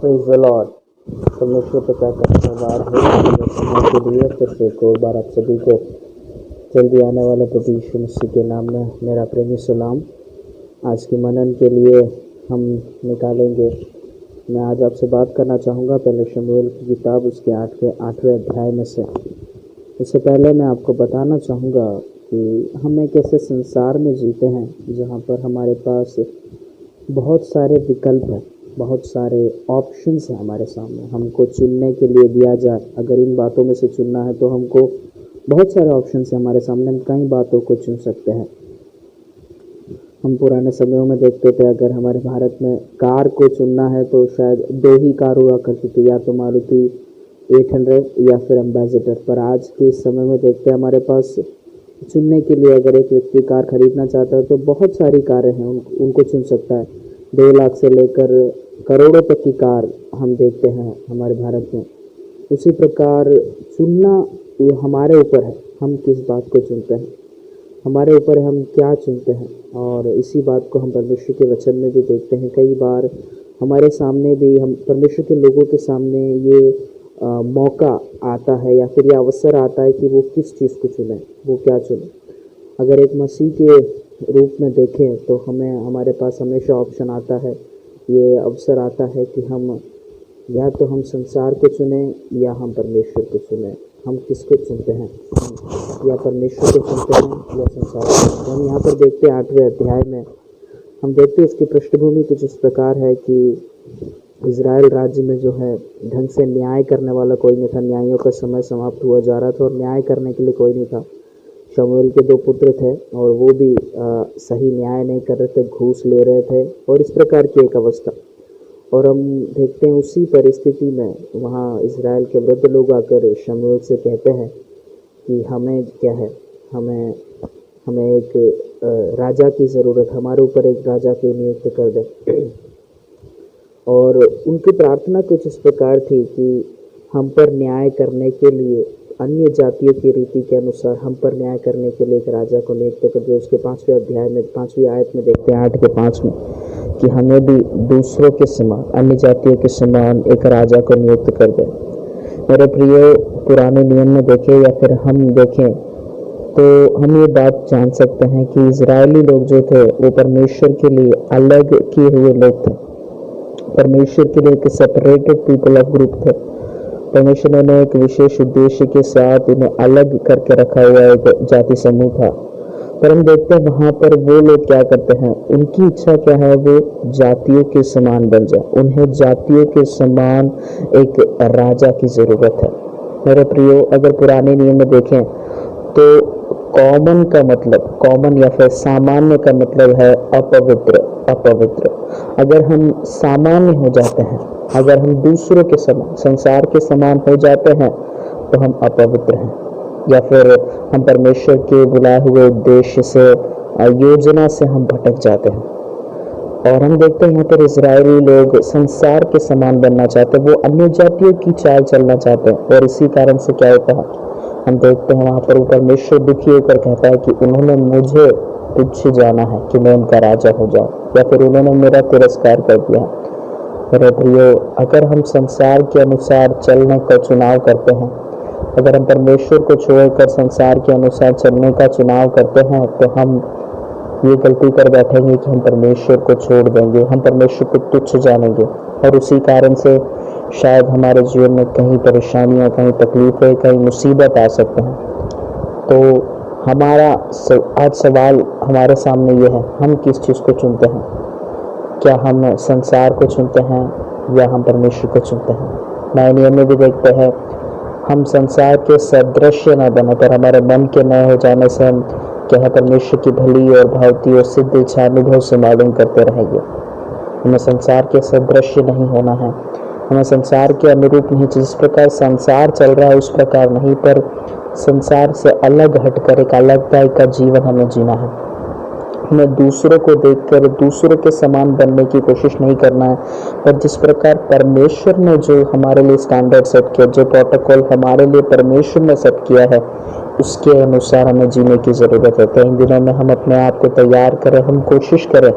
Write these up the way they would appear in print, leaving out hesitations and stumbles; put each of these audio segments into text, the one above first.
Praise the Lord. परमेश्वर पिता का धन्यवाद है समय के लिए फिर से एक और बार आप सभी को जल्दी आने वाले प्रभु यीशु मसीह के नाम में मेरा प्रेमी सलाम। आज की मनन के लिए हम निकालेंगे। मैं आज आपसे बात करना चाहूँगा पहले शमूएल की किताब उसके 8वें अध्याय में से। इससे पहले मैं आपको बताना चाहूँगा कि हम एक ऐसे संसार में जीते हैं जहाँ पर हमारे पास बहुत सारे विकल्प हैं, बहुत सारे ऑप्शंस हैं हमारे सामने। हमको चुनने के लिए दिया जाए, अगर इन बातों में से चुनना है तो हमको बहुत सारे ऑप्शंस हैं हमारे सामने। हम कई बातों को चुन सकते हैं। हम पुराने समयों में देखते थे, अगर हमारे भारत में कार को चुनना है तो शायद 2 ही कार हुआ करती थी, या तो मारुति 800 या फिर एम्बेसडर। पर आज के समय में देखते हैं हमारे पास चुनने के लिए, अगर एक व्यक्ति कार खरीदना चाहता है तो बहुत सारी कारें हैं, उनको चुन सकता है। 2 लाख से लेकर करोड़ों तक की कार हम देखते हैं हमारे भारत में। उसी प्रकार चुनना वो हमारे ऊपर है, हम किस बात को चुनते हैं, हमारे ऊपर है हम क्या चुनते हैं। और इसी बात को हम परमेश्वर के वचन में भी देखते हैं। कई बार हमारे सामने भी, हम परमेश्वर के लोगों के सामने ये मौका आता है या फिर ये अवसर आता है कि वो किस चीज़ को चुने, वो क्या चुने। अगर एक मसीह के रूप में देखें तो हमारे पास हमेशा ऑप्शन आता है, ये अवसर आता है कि हम या तो हम संसार को चुने या हम परमेश्वर को चुने। हम किसको चुनते हैं, या परमेश्वर को चुनते हैं या संसार को। हम यहाँ पर देखते हैं 8वें अध्याय में हम देखते हैं इसकी पृष्ठभूमि कुछ इस प्रकार है कि इज़राइल राज्य में जो है ढंग से न्याय करने वाला कोई नहीं था। न्यायों का समय समाप्त हुआ जा रहा था और न्याय करने के लिए कोई नहीं था। शमूएल के 2 पुत्र थे और वो भी सही न्याय नहीं कर रहे थे, घूस ले रहे थे और इस प्रकार की एक अवस्था। और हम देखते हैं उसी परिस्थिति में वहाँ इज़राइल के वृद्ध लोग आकर शमूएल से कहते हैं कि हमें क्या है, हमें एक राजा की ज़रूरत, हमारे ऊपर एक राजा की नियुक्त कर दे। और उनकी प्रार्थना कुछ इस प्रकार थी कि हम पर न्याय करने के लिए, अन्य जातियों की रीति के अनुसार हम पर न्याय करने के लिए एक राजा को नियुक्त कर दे। उसके 5वें अध्याय में 5वीं आयत में देखते हैं 8 के 5 में कि हमें भी दूसरों के समान, अन्य जातियों के समान एक राजा को नियुक्त कर दे। मेरे प्रिय, पुराने नियम में देखें या फिर हम देखें तो हम ये बात जान सकते हैं कि इजरायली लोग जो थे वो परमेश्वर के लिए अलग किए हुए लोग थे। परमेश्वर के लिए एक सेपरेटेड पीपल ऑफ ग्रुप थे। परमेश्वर ने एक विशेष उद्देश्य के साथ उन्हें अलग करके रखा हुआ एक जाति समूह था। पर हम देखते हैं वहाँ पर वो लोग क्या करते हैं, उनकी इच्छा क्या है, वो जातियों के समान बन जाए। उन्हें जातियों के समान एक राजा की ज़रूरत है। मेरे प्रियो, अगर पुराने नियम में देखें तो कॉमन का मतलब, कॉमन या फिर सामान्य का मतलब है अपवित्र। अगर हम सामान्य हो जाते हैं, अगर हम दूसरों के समान, संसार के समान हो जाते हैं तो हम अपवित्र हैं, या फिर हम परमेश्वर के बुलाए हुए उद्देश्य से, योजना से हम भटक जाते हैं। और हम देखते हैं यहाँ पर इजरायली लोग संसार के समान बनना चाहते हैं, वो अन्य जातियों की चाल चलना चाहते हैं। और इसी कारण से क्या होता है, हम देखते हैं वहाँ पर परमेश्वर दुखी होकर कहता है कि उन्होंने मुझे तुच्छ जाना है कि मैं उनका राजा हो जाऊँ, या फिर उन्होंने मेरा तिरस्कार कर दिया। मेरे प्रियो, अगर हम संसार के अनुसार चलने का चुनाव करते हैं, अगर हम परमेश्वर को छोड़कर संसार के अनुसार चलने का चुनाव करते हैं तो हम ये गलती कर बैठेंगे कि हम परमेश्वर को छोड़ देंगे, हम परमेश्वर को तुच्छ जानेंगे। और उसी कारण से शायद हमारे जीवन में कहीं परेशानियां, कहीं तकलीफें, कहीं मुसीबत आ सकते हैं। तो हमारा आज सवाल हमारे सामने ये है, हम किस चीज़ को चुनते हैं? क्या हम संसार को चुनते हैं या हम परमेश्वर को चुनते हैं? नए नियम में भी देखते हैं हम संसार के सदृश्य न बने, पर हमारे मन के नए हो जाने से हम क्या है, परमेश्वर की भली और भावती और सिद्ध इच्छा अनुभव से मालूम करते रहेंगे। हमें संसार के सदृश्य नहीं होना है, हमें संसार के अनुरूप नहीं, जिस प्रकार संसार चल रहा है उस प्रकार नहीं, पर संसार से अलग हटकर एक अलगता का जीवन हमें जीना है। हमें दूसरों को देखकर दूसरों के समान बनने की कोशिश नहीं करना है, पर जिस प्रकार परमेश्वर ने जो हमारे लिए स्टैंडर्ड सेट किया, जो प्रोटोकॉल हमारे लिए परमेश्वर ने सेट किया है, उसके अनुसार हमें जीने की ज़रूरत है। तो इन दिनों में हम अपने आप को तैयार करें, हम कोशिश करें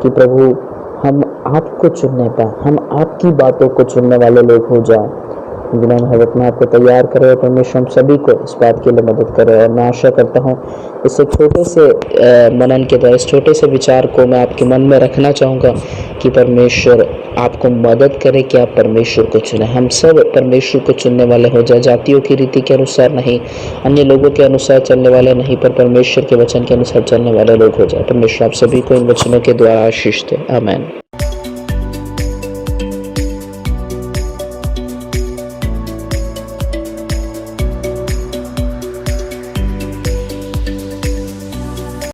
कि प्रभु हम आपको चुनने पाएँ, हम आपकी बातों को चुनने वाले लोग हो जाएँ। बिना हम अपने आप को तैयार करें और परमेश्वर हम सभी को इस बात के लिए मदद करे। और मैं आशा करता हूँ इस एक छोटे से मनन के द्वारा, इस छोटे से विचार को मैं आपके मन में रखना चाहूँगा कि परमेश्वर आपको मदद करे कि आप परमेश्वर को चुनें। हम सब परमेश्वर को चुनने वाले हो जाए, जातियों की रीति के अनुसार नहीं, अन्य लोगों के अनुसार चलने वाले नहीं, पर परमेश्वर के वचन के अनुसार चलने वाले लोग हो जाए। परमेश्वर आप सभी को इन वचनों के द्वारा आशीष दे। आमीन।